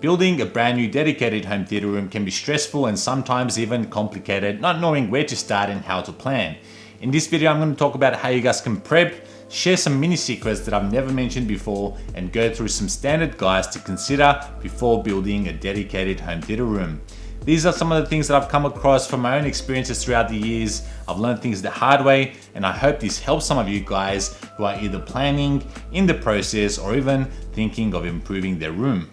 Building a brand new dedicated home theater room can be stressful and sometimes even complicated, not knowing where to start and how to plan. In this video, I'm going to talk about how you guys can prep, share some mini secrets that I've never mentioned before, and go through some standard guides to consider before building a dedicated home theater room. These are some of the things that I've come across from my own experiences throughout the years. I've learned things the hard way, and I hope this helps some of you guys who are either planning, in the process, or even thinking of improving their room.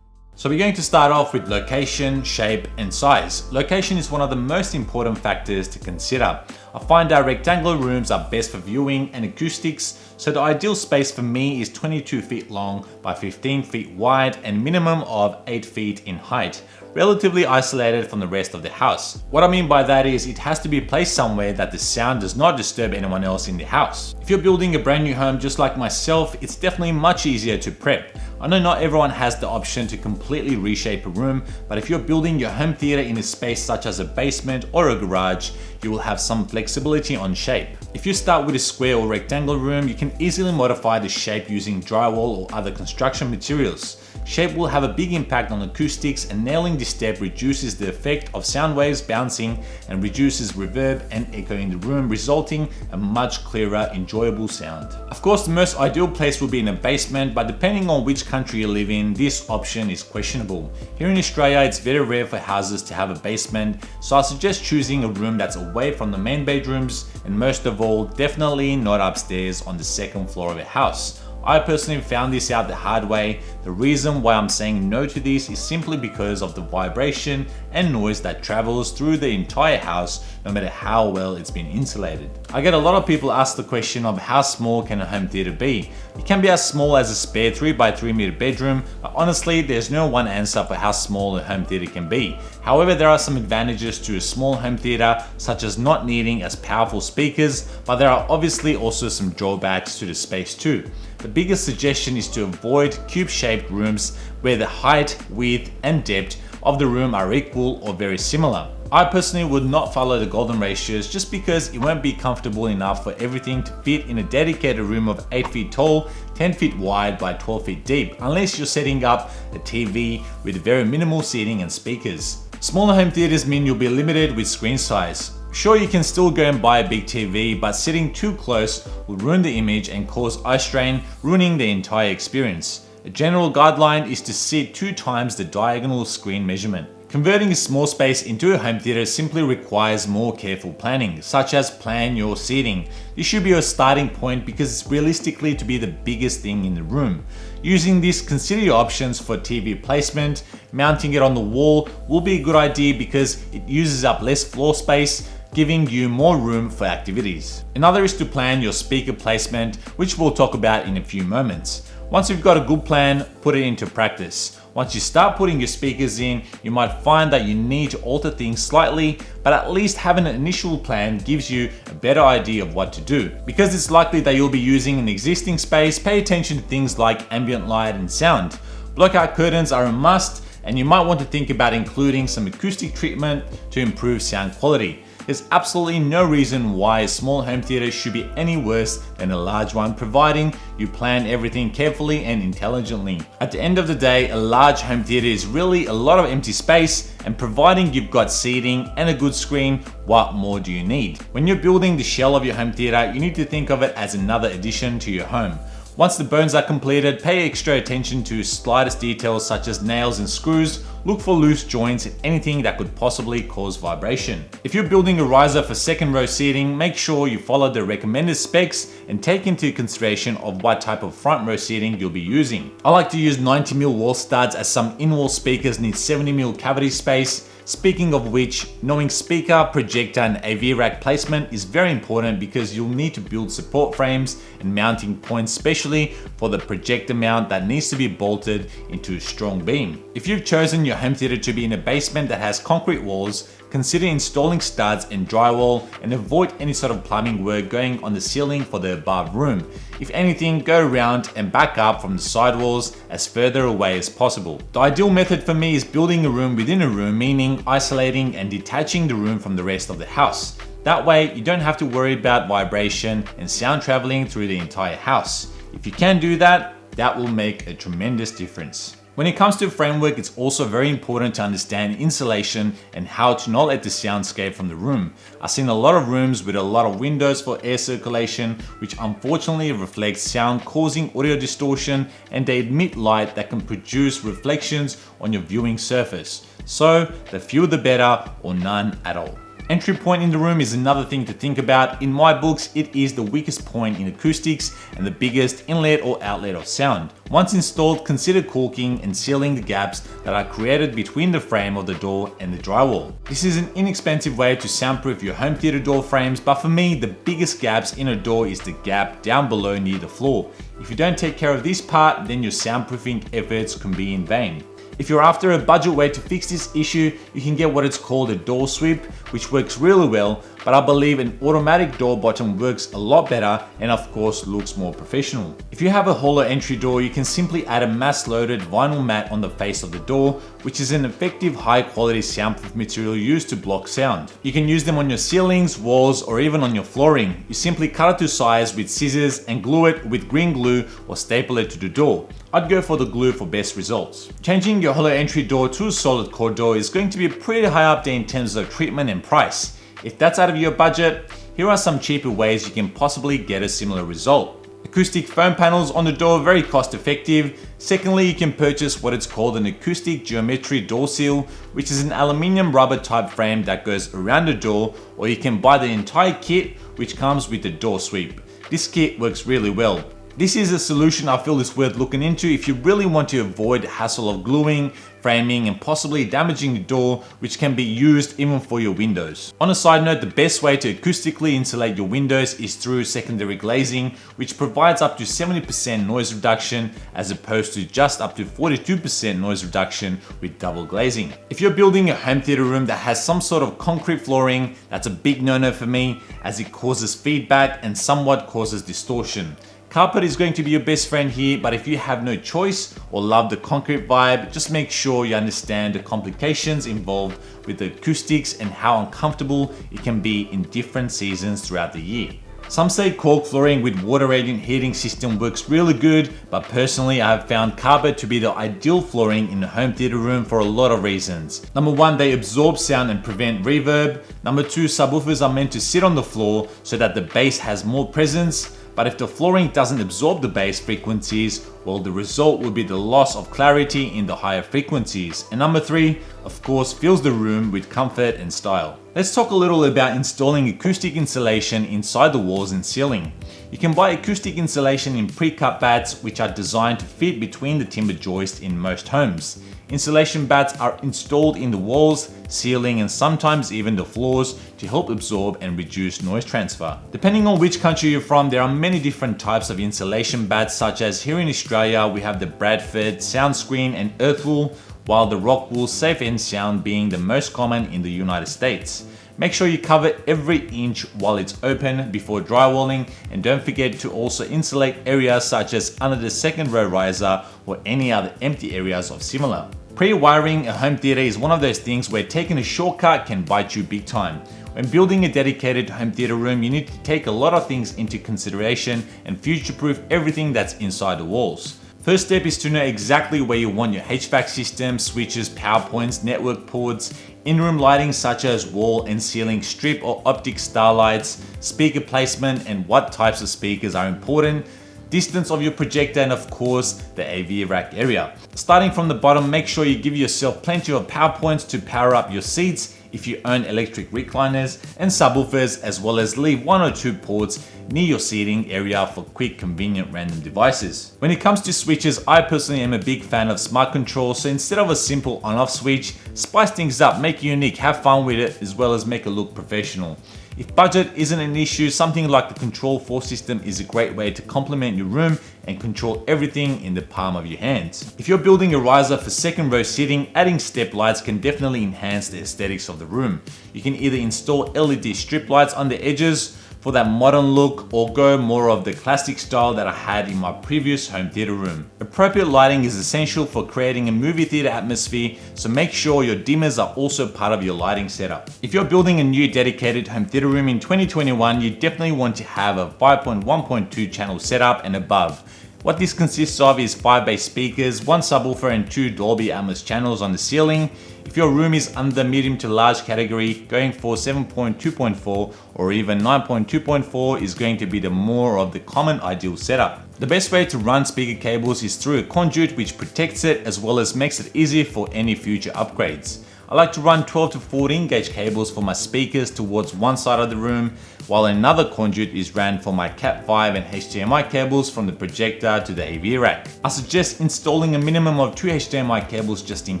So we're going to start off with location, shape, and size. Location is one of the most important factors to consider. I find that rectangular rooms are best for viewing and acoustics, so the ideal space for me is 22 feet long by 15 feet wide and minimum of 8 feet in height, relatively isolated from the rest of the house. What I mean by that is it has to be placed somewhere that the sound does not disturb anyone else in the house. If you're building a brand new home just like myself, it's definitely much easier to prep. I know not everyone has the option to completely reshape a room, but if you're building your home theater in a space such as a basement or a garage, you will have some flexibility on shape. If you start with a square or rectangular room, you can easily modify the shape using drywall or other construction materials. Shape will have a big impact on acoustics, and nailing this step reduces the effect of sound waves bouncing and reduces reverb and echo in the room, resulting a much clearer, enjoyable sound. Of course, the most ideal place will be in a basement, but depending on which country you live in, this option is questionable. Here in Australia, it's very rare for houses to have a basement, so I suggest choosing a room that's away from the main bedrooms, and most of all, definitely not upstairs on the second floor of a house. I personally found this out the hard way. The reason why I'm saying no to this is simply because of the vibration and noise that travels through the entire house, no matter how well it's been insulated. I get a lot of people ask the question of how small can a home theater be? It can be as small as a spare 3x3 meter bedroom, but honestly, there's no one answer for how small a home theater can be. However, there are some advantages to a small home theater, such as not needing as powerful speakers, but there are obviously also some drawbacks to the space too. The biggest suggestion is to avoid cube-shaped rooms where the height, width, and depth of the room are equal or very similar. I personally would not follow the golden ratios just because it won't be comfortable enough for everything to fit in a dedicated room of 8 feet tall, 10 feet wide by 12 feet deep, unless you're setting up a TV with very minimal seating and speakers. Smaller home theaters mean you'll be limited with screen size. Sure, you can still go and buy a big TV, but sitting too close will ruin the image and cause eye strain, ruining the entire experience. A general guideline is to sit 2 times the diagonal screen measurement. Converting a small space into a home theater simply requires more careful planning, such as plan your seating. This should be your starting point because it's realistically to be the biggest thing in the room. Using this, consider your options for TV placement. Mounting it on the wall will be a good idea because it uses up less floor space, giving you more room for activities. Another is to plan your speaker placement, which we'll talk about in a few moments. Once you've got a good plan, put it into practice. Once you start putting your speakers in, you might find that you need to alter things slightly, but at least having an initial plan gives you a better idea of what to do. Because it's likely that you'll be using an existing space, pay attention to things like ambient light and sound. Blackout curtains are a must, and you might want to think about including some acoustic treatment to improve sound quality. There's absolutely no reason why a small home theater should be any worse than a large one, providing you plan everything carefully and intelligently. At the end of the day, a large home theater is really a lot of empty space, and providing you've got seating and a good screen, what more do you need? When you're building the shell of your home theater, you need to think of it as another addition to your home. Once the bones are completed, pay extra attention to slightest details such as nails and screws. Look for loose joints and anything that could possibly cause vibration. If you're building a riser for second row seating, make sure you follow the recommended specs and take into consideration of what type of front row seating you'll be using. I like to use 90mm wall studs as some in-wall speakers need 70mm cavity space. Speaking of which, knowing speaker, projector, and AV rack placement is very important because you'll need to build support frames and mounting points, especially for the projector mount that needs to be bolted into a strong beam. If you've chosen your home theater to be in a basement that has concrete walls, consider installing studs and drywall and avoid any sort of plumbing work going on the ceiling for the above room. If anything, go around and back up from the sidewalls as further away as possible. The ideal method for me is building a room within a room, meaning isolating and detaching the room from the rest of the house. That way, you don't have to worry about vibration and sound traveling through the entire house. If you can do that, that will make a tremendous difference. When it comes to framework, it's also very important to understand insulation and how to not let the sound escape from the room. I've seen a lot of rooms with a lot of windows for air circulation, which unfortunately reflects sound, causing audio distortion, and they emit light that can produce reflections on your viewing surface. So the fewer the better, or none at all. Entry point in the room is another thing to think about. In my books, it is the weakest point in acoustics and the biggest inlet or outlet of sound. Once installed, consider caulking and sealing the gaps that are created between the frame of the door and the drywall. This is an inexpensive way to soundproof your home theater door frames, but for me, the biggest gaps in a door is the gap down below near the floor. If you don't take care of this part, then your soundproofing efforts can be in vain. If you're after a budget way to fix this issue, you can get what it's called a door sweep, which works really well, but I believe an automatic door bottom works a lot better and of course looks more professional. If you have a hollow entry door, you can simply add a mass loaded vinyl mat on the face of the door, which is an effective high quality soundproof material used to block sound. You can use them on your ceilings, walls, or even on your flooring. You simply cut it to size with scissors and glue it with green glue or staple it to the door. I'd go for the glue for best results. Changing your hollow entry door to a solid core door is going to be pretty high up there in terms of treatment and price. If that's out of your budget, here are some cheaper ways you can possibly get a similar result. Acoustic foam panels on the door, very cost effective. Secondly, you can purchase what is called an acoustic geometry door seal, which is an aluminium rubber type frame that goes around the door, or you can buy the entire kit which comes with the door sweep. This kit works really well. This is a solution I feel is worth looking into if you really want to avoid the hassle of gluing, framing, and possibly damaging the door, which can be used even for your windows. On a side note, the best way to acoustically insulate your windows is through secondary glazing, which provides up to 70% noise reduction as opposed to just up to 42% noise reduction with double glazing. If you're building a home theater room that has some sort of concrete flooring, that's a big no-no for me, as it causes feedback and somewhat causes distortion. Carpet is going to be your best friend here, but if you have no choice or love the concrete vibe, just make sure you understand the complications involved with the acoustics and how uncomfortable it can be in different seasons throughout the year. Some say cork flooring with water radiant heating system works really good, but personally I have found carpet to be the ideal flooring in the home theater room for a lot of reasons. Number one, they absorb sound and prevent reverb. Number two, subwoofers are meant to sit on the floor so that the bass has more presence. But if the flooring doesn't absorb the bass frequencies, well, the result will be the loss of clarity in the higher frequencies. And number three, of course, fills the room with comfort and style. Let's talk a little about installing acoustic insulation inside the walls and ceiling. You can buy acoustic insulation in pre-cut bats, which are designed to fit between the timber joists in most homes. Insulation bats are installed in the walls, ceiling, and sometimes even the floors to help absorb and reduce noise transfer. Depending on which country you're from, there are many different types of insulation bats, such as here in Australia, we have the Bradford, Soundscreen, and Earthwool, while the Rockwool Safe End Sound being the most common in the United States. Make sure you cover every inch while it's open before drywalling, and don't forget to also insulate areas such as under the second row riser or any other empty areas of similar. Pre-wiring a home theater is one of those things where taking a shortcut can bite you big time. When building a dedicated home theater room, you need to take a lot of things into consideration and future-proof everything that's inside the walls. First step is to know exactly where you want your HVAC system, switches, power points, network ports, in-room lighting such as wall and ceiling strip or optic starlights, speaker placement and what types of speakers are important, distance of your projector, and of course the AV rack area. Starting from the bottom, make sure you give yourself plenty of power points to power up your seats if you own electric recliners and subwoofers, as well as leave 1 or 2 ports near your seating area for quick, convenient random devices. When it comes to switches, I personally am a big fan of smart control, so instead of a simple on-off switch, spice things up, make it unique, have fun with it, as well as make it look professional. If budget isn't an issue, something like the Control 4 system is a great way to complement your room and control everything in the palm of your hands. If you're building a riser for second row seating, adding step lights can definitely enhance the aesthetics of the room. You can either install LED strip lights on the edges for that modern look, or go more of the classic style that I had in my previous home theater room. Appropriate lighting is essential for creating a movie theater atmosphere, so make sure your dimmers are also part of your lighting setup. If you're building a new dedicated home theater room in 2021, you definitely want to have a 5.1.2 channel setup and above. What this consists of is 5 bass speakers, 1 subwoofer and 2 Dolby Atmos channels on the ceiling. If your room is under medium to large category, going for 7.2.4 or even 9.2.4 is going to be the more of the common ideal setup. The best way to run speaker cables is through a conduit which protects it as well as makes it easy for any future upgrades. I like to run 12 to 14 gauge cables for my speakers towards one side of the room, while another conduit is ran for my Cat 5 and HDMI cables from the projector to the AV rack. I suggest installing a minimum of 2 HDMI cables just in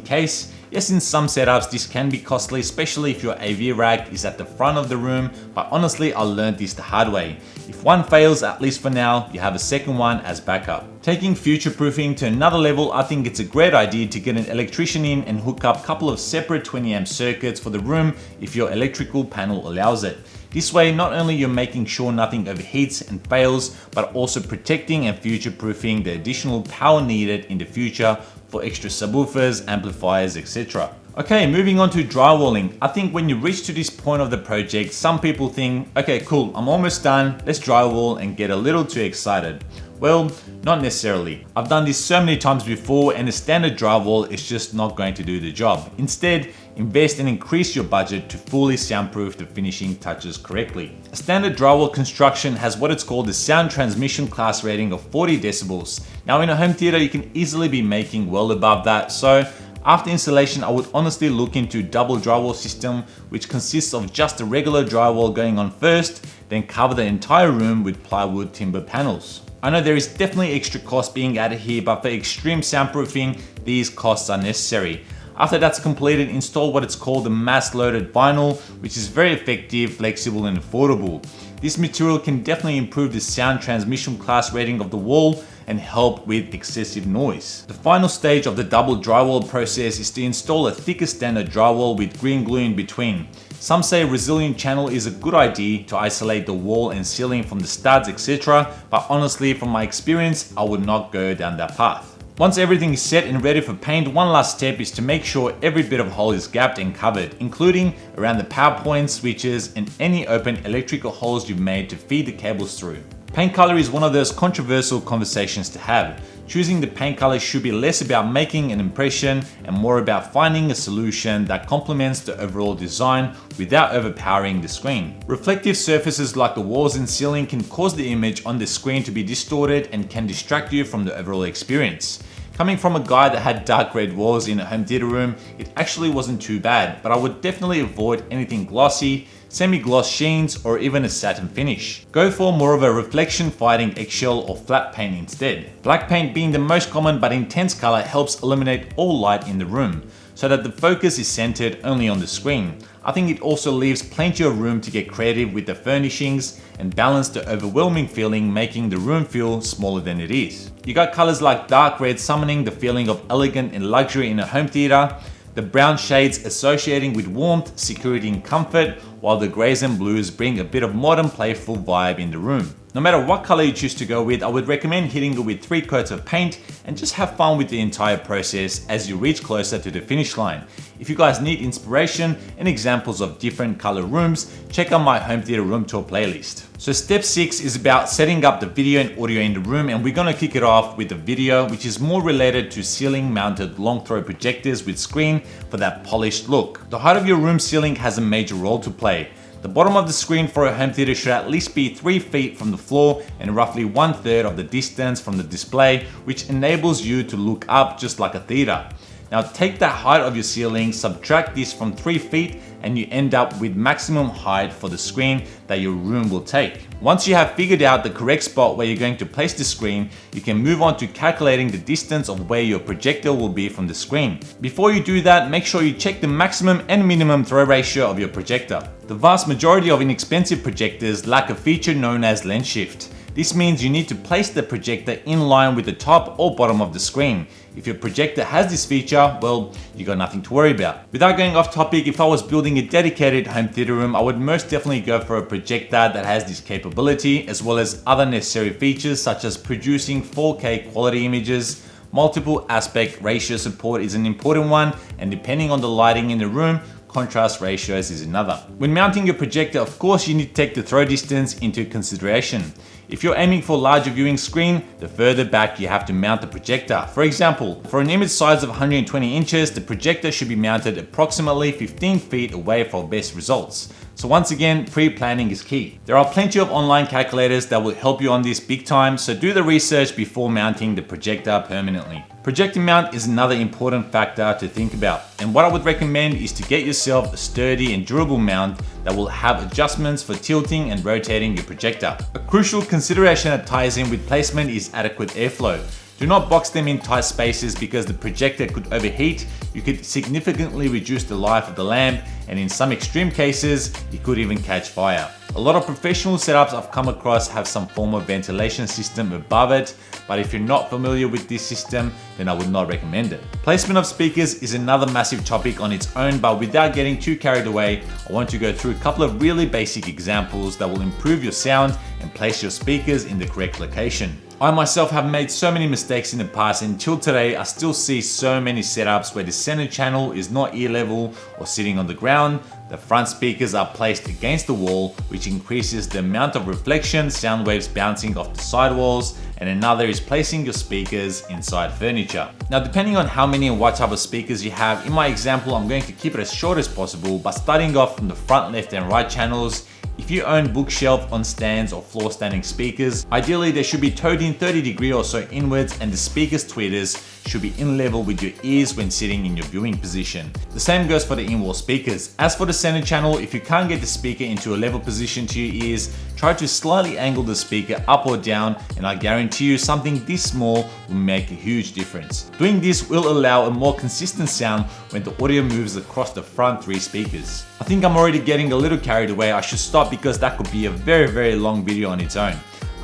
case. Yes, in some setups this can be costly, especially if your AV rack is at the front of the room, but honestly I learned this the hard way. If one fails, at least for now, you have a second one as backup. Taking future proofing to another level, I think it's a great idea to get an electrician in and hook up a couple of separate 20 amp circuits for the room if your electrical panel allows it. This way, not only you're making sure nothing overheats and fails, but also protecting and future-proofing the additional power needed in the future for extra subwoofers, amplifiers, etc. Okay, moving on to drywalling. I think when you reach to this point of the project, some people think, okay, cool, I'm almost done, let's drywall, and get a little too excited. Well, not necessarily. I've done this so many times before, and a standard drywall is just not going to do the job. Instead, invest and increase your budget to fully soundproof the finishing touches correctly. A standard drywall construction has what it's called the sound transmission class rating of 40 decibels. Now in a home theater, you can easily be making well above that, so after installation, I would honestly look into double drywall system, which consists of just a regular drywall going on first, then cover the entire room with plywood timber panels. I know there is definitely extra cost being added here, but for extreme soundproofing, these costs are necessary. After that's completed, install what it's called the mass loaded vinyl, which is very effective, flexible and affordable. This material can definitely improve the sound transmission class rating of the wall and help with excessive noise. The final stage of the double drywall process is to install a thicker standard drywall with green glue in between. Some say resilient channel is a good idea to isolate the wall and ceiling from the studs, etc. But honestly, from my experience, I would not go down that path. Once everything is set and ready for paint, one last step is to make sure every bit of hole is gapped and covered, including around the power points, switches, and any open electrical holes you've made to feed the cables through. Paint color is one of those controversial conversations to have. Choosing the paint color should be less about making an impression and more about finding a solution that complements the overall design without overpowering the screen. Reflective surfaces like the walls and ceiling can cause the image on the screen to be distorted and can distract you from the overall experience. Coming from a guy that had dark red walls in a home theater room, it actually wasn't too bad, but I would definitely avoid anything glossy, semi-gloss sheens, or even a satin finish. Go for more of a reflection fighting eggshell or flat paint instead. Black paint being the most common but intense color helps eliminate all light in the room, so that the focus is centered only on the screen. I think it also leaves plenty of room to get creative with the furnishings and balance the overwhelming feeling, making the room feel smaller than it is. You got colors like dark red summoning the feeling of elegant and luxury in a home theater, the brown shades associating with warmth, security and comfort, while the grays and blues bring a bit of modern playful vibe in the room. No matter what color you choose to go with, I would recommend hitting it with 3 coats of paint and just have fun with the entire process as you reach closer to the finish line. If you guys need inspiration and examples of different color rooms, check out my home theater room tour playlist. So step 6 is about setting up the video and audio in the room, and we're gonna kick it off with the video, which is more related to ceiling mounted long throw projectors with screen for that polished look. The height of your room ceiling has a major role to play. The bottom of the screen for a home theater should at least be 3 feet from the floor and roughly 1/3 of the distance from the display, which enables you to look up just like a theater. Now take that height of your ceiling, subtract this from 3 feet, and you end up with maximum height for the screen that your room will take. Once you have figured out the correct spot where you're going to place the screen, you can move on to calculating the distance of where your projector will be from the screen. Before you do that, make sure you check the maximum and minimum throw ratio of your projector. The vast majority of inexpensive projectors lack a feature known as lens shift. This means you need to place the projector in line with the top or bottom of the screen. If your projector has this feature, well, you got nothing to worry about. Without going off topic, if I was building a dedicated home theater room, I would most definitely go for a projector that has this capability, as well as other necessary features such as producing 4K quality images. Multiple aspect ratio support is an important one, and depending on the lighting in the room, contrast ratios is another. When mounting your projector, of course, you need to take the throw distance into consideration. If you're aiming for a larger viewing screen, the further back you have to mount the projector. For example, for an image size of 120 inches, the projector should be mounted approximately 15 feet away for best results. So once again, pre-planning is key. There are plenty of online calculators that will help you on this big time, so do the research before mounting the projector permanently. Projector mount is another important factor to think about, and what I would recommend is to get yourself a sturdy and durable mount that will have adjustments for tilting and rotating your projector. A crucial consideration that ties in with placement is adequate airflow. Do not box them in tight spaces because the projector could overheat, you could significantly reduce the life of the lamp, and in some extreme cases, it could even catch fire. A lot of professional setups I've come across have some form of ventilation system above it, but if you're not familiar with this system, then I would not recommend it. Placement of speakers is another massive topic on its own, but without getting too carried away, I want to go through a couple of really basic examples that will improve your sound and place your speakers in the correct location. I myself have made so many mistakes in the past, and until today I still see so many setups where the center channel is not ear level or sitting on the ground. The front speakers are placed against the wall, which increases the amount of reflection, sound waves bouncing off the side walls, and another is placing your speakers inside furniture. Now, depending on how many and what type of speakers you have, in my example I'm going to keep it as short as possible, but starting off from the front left and right channels. If you own bookshelf on stands or floor standing speakers, ideally they should be towed in 30 degrees or so inwards, and the speaker's tweeters should be in level with your ears when sitting in your viewing position. The same goes for the in-wall speakers. As for the center channel, if you can't get the speaker into a level position to your ears, try to slightly angle the speaker up or down, and I guarantee you something this small will make a huge difference. Doing this will allow a more consistent sound when the audio moves across the front 3 speakers. I think I'm already getting a little carried away. I should stop because that could be a very long video on its own.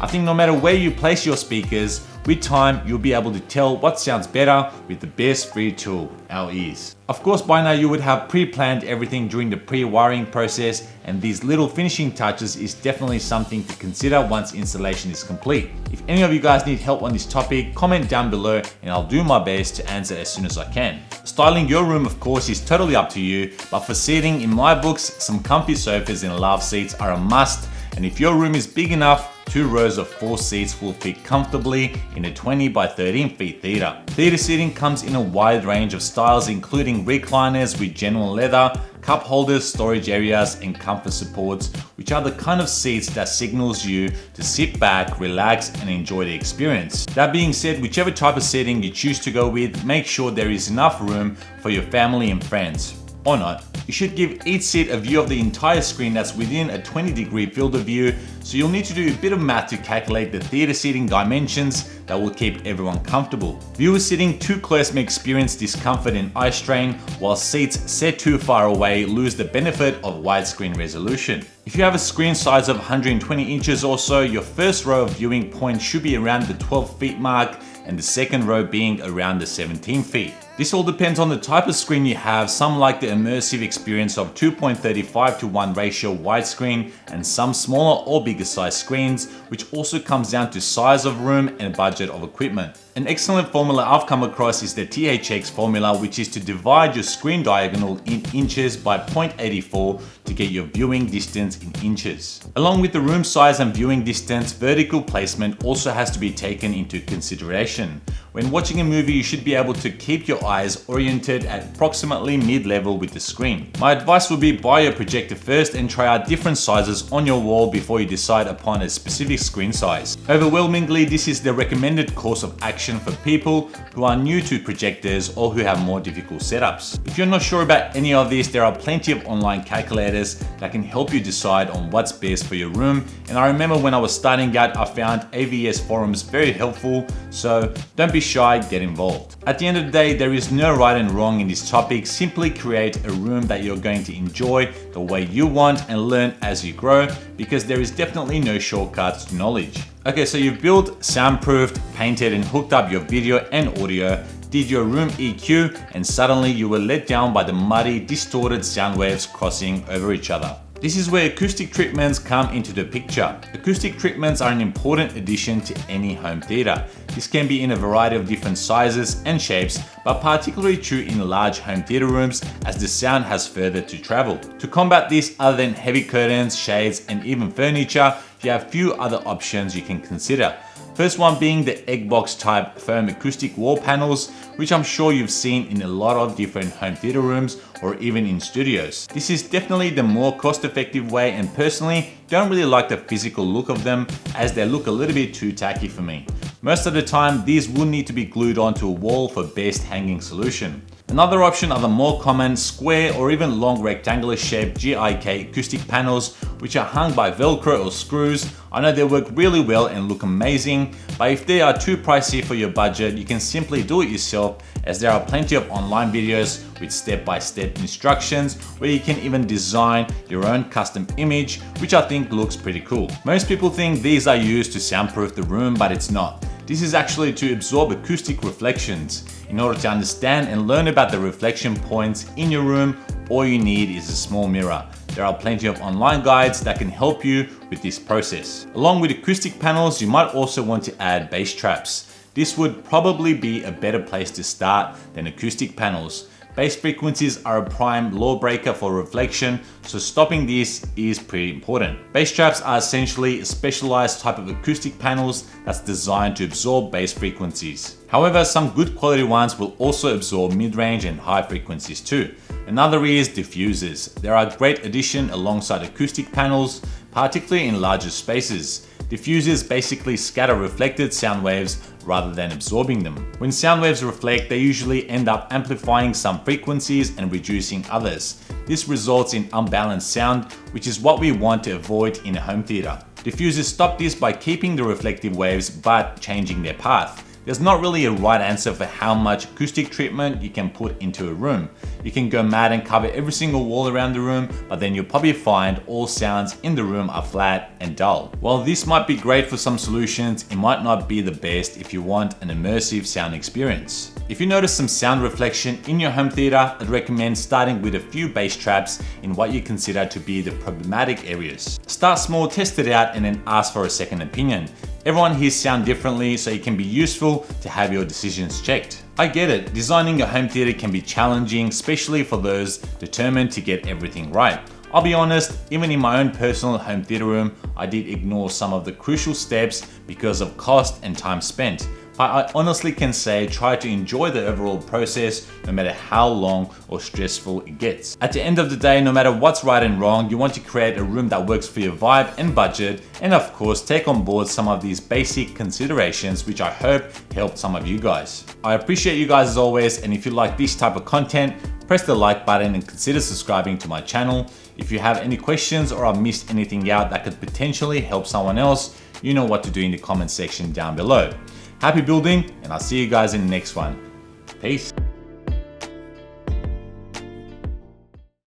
I think no matter where you place your speakers, with time you'll be able to tell what sounds better with the best free tool, our ears. Of course, by now you would have pre-planned everything during the pre-wiring process, and these little finishing touches is definitely something to consider once installation is complete. If any of you guys need help on this topic, comment down below and I'll do my best to answer as soon as I can. Styling your room, of course, is totally up to you, but for seating, in my books, some comfy sofas and love seats are a must, and if your room is big enough, 2 rows of 4 seats will fit comfortably in a 20 by 13 feet theater. Theater seating comes in a wide range of styles, including recliners with genuine leather, cup holders, storage areas, and comfort supports, which are the kind of seats that signals you to sit back, relax, and enjoy the experience. That being said, whichever type of seating you choose to go with, make sure there is enough room for your family and friends. Or not. You should give each seat a view of the entire screen that's within a 20-degree field of view, so you'll need to do a bit of math to calculate the theater seating dimensions that will keep everyone comfortable. Viewers sitting too close may experience discomfort and eye strain, while seats set too far away lose the benefit of widescreen resolution. If you have a screen size of 120 inches or so, your first row of viewing point should be around the 12 feet mark, and the second row being around the 17 feet. This all depends on the type of screen you have. Some like the immersive experience of 2.35:1 ratio widescreen, and some smaller or bigger size screens, which also comes down to size of room and budget of equipment. An excellent formula I've come across is the THX formula, which is to divide your screen diagonal in inches by 0.84 to get your viewing distance in inches. Along with the room size and viewing distance, vertical placement also has to be taken into consideration. When watching a movie, you should be able to keep your eyes oriented at approximately mid-level with the screen. My advice would be buy your projector first and try out different sizes on your wall before you decide upon a specific screen size. Overwhelmingly, this is the recommended course of action attraction for people who are new to projectors or who have more difficult setups. If you're not sure about any of this, there are plenty of online calculators that can help you decide on what's best for your room. And I remember when I was starting out, I found AVS forums very helpful, so don't be shy, get involved. At the end of the day, there is no right and wrong in this topic. Simply create a room that you're going to enjoy the way you want and learn as you grow, because there is definitely no shortcuts to knowledge. Okay, so you've built, soundproofed, painted and hooked up your video and audio, did your room EQ, and suddenly you were let down by the muddy, distorted sound waves crossing over each other. This is where acoustic treatments come into the picture. Acoustic treatments are an important addition to any home theater. This can be in a variety of different sizes and shapes, but particularly true in large home theater rooms as the sound has further to travel. To combat this, other than heavy curtains, shades, and even furniture, you have a few other options you can consider. First one being the egg box type foam acoustic wall panels, which I'm sure you've seen in a lot of different home theater rooms or even in studios. This is definitely the more cost-effective way, and personally don't really like the physical look of them as they look a little bit too tacky for me. Most of the time, these will need to be glued onto a wall for best hanging solution. Another option are the more common square or even long rectangular shaped GIK acoustic panels, which are hung by Velcro or screws. I know they work really well and look amazing, but if they are too pricey for your budget, you can simply do it yourself, as there are plenty of online videos with step-by-step instructions where you can even design your own custom image, which I think looks pretty cool. Most people think these are used to soundproof the room, but it's not. This is actually to absorb acoustic reflections. In order to understand and learn about the reflection points in your room, all you need is a small mirror. There are plenty of online guides that can help you with this process. Along with acoustic panels, you might also want to add bass traps. This would probably be a better place to start than acoustic panels. Bass frequencies are a prime lawbreaker for reflection, so stopping this is pretty important. Bass traps are essentially a specialized type of acoustic panels that's designed to absorb bass frequencies. However, some good quality ones will also absorb mid-range and high frequencies too. Another is diffusers. They are a great addition alongside acoustic panels, particularly in larger spaces. Diffusers basically scatter reflected sound waves rather than absorbing them. When sound waves reflect, they usually end up amplifying some frequencies and reducing others. This results in unbalanced sound, which is what we want to avoid in a home theater. Diffusers stop this by keeping the reflective waves but changing their path. There's not really a right answer for how much acoustic treatment you can put into a room. You can go mad and cover every single wall around the room, but then you'll probably find all sounds in the room are flat and dull. While this might be great for some solutions, it might not be the best if you want an immersive sound experience. If you notice some sound reflection in your home theater, I'd recommend starting with a few bass traps in what you consider to be the problematic areas. Start small, test it out, and then ask for a second opinion. Everyone hears sound differently, so it can be useful to have your decisions checked. I get it, designing a home theater can be challenging, especially for those determined to get everything right. I'll be honest, even in my own personal home theater room, I did ignore some of the crucial steps because of cost and time spent. But I honestly can say try to enjoy the overall process no matter how long or stressful it gets. At the end of the day, no matter what's right and wrong, you want to create a room that works for your vibe and budget, and of course take on board some of these basic considerations, which I hope helped some of you guys. I appreciate you guys as always, and if you like this type of content, press the like button and consider subscribing to my channel. If you have any questions or I've missed anything out that could potentially help someone else, you know what to do in the comment section down below. Happy building, and I'll see you guys in the next one. Peace.